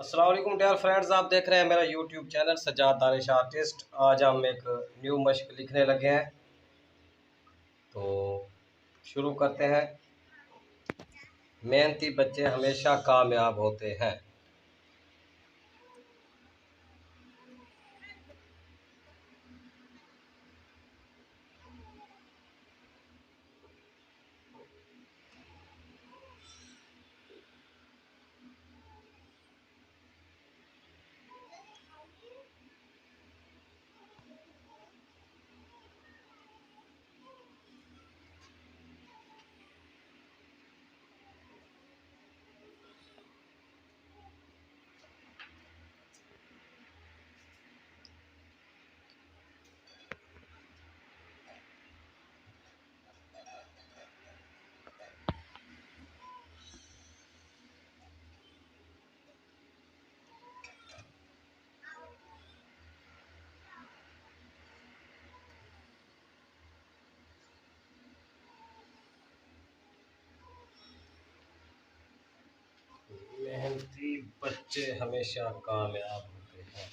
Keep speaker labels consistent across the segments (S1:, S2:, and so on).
S1: अस्सलाम वालेकुम dear friends, आप देख रहे हैं मेरा YouTube channel Sajjad Danish artist. आज हम एक न्यू मश्क लिखने लगे हैं, तो शुरू करते हैं। मेहनती बच्चे हमेशा कामयाब होते हैं। मेहनती बच्चे हमेशा कामयाब होते हैं।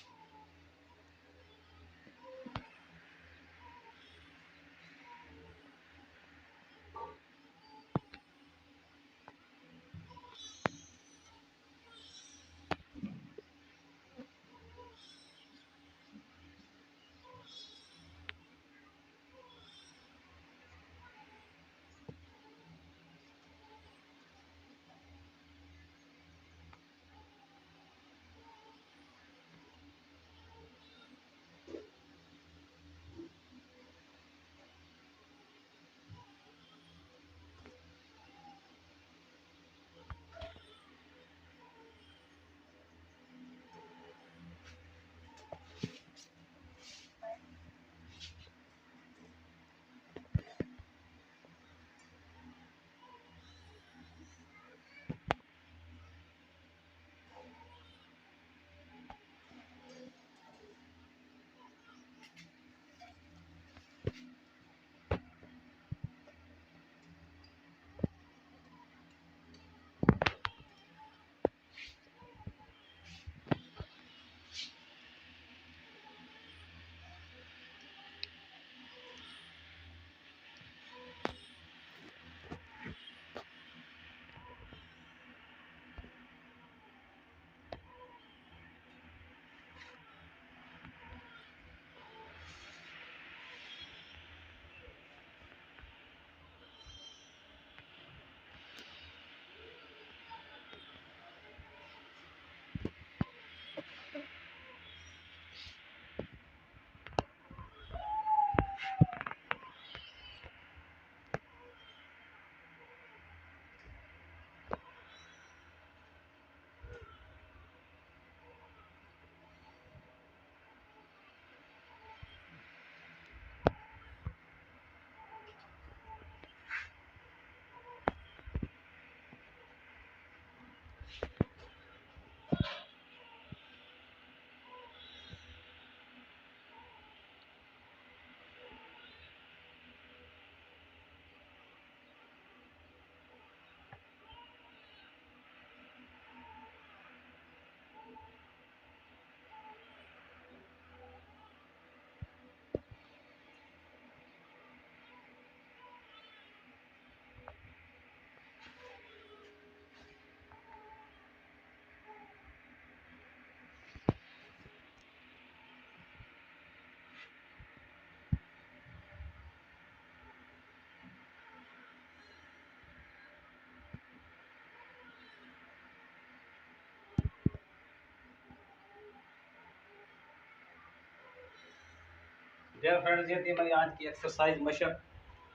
S1: डियर फ्रेंड्स, ये थी मेरी आज की एक्सरसाइज मशक।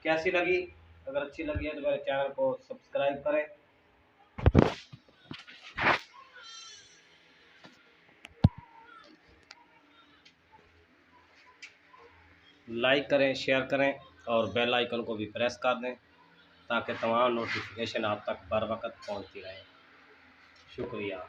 S1: कैसी लगी? अगर अच्छी लगी है तो मेरे चैनल को सब्सक्राइब करें, लाइक करें, शेयर करें और बेल आइकन को भी प्रेस कर दें ताकि तमाम नोटिफिकेशन आप तक बर वक्त पहुँचती रहे। शुक्रिया।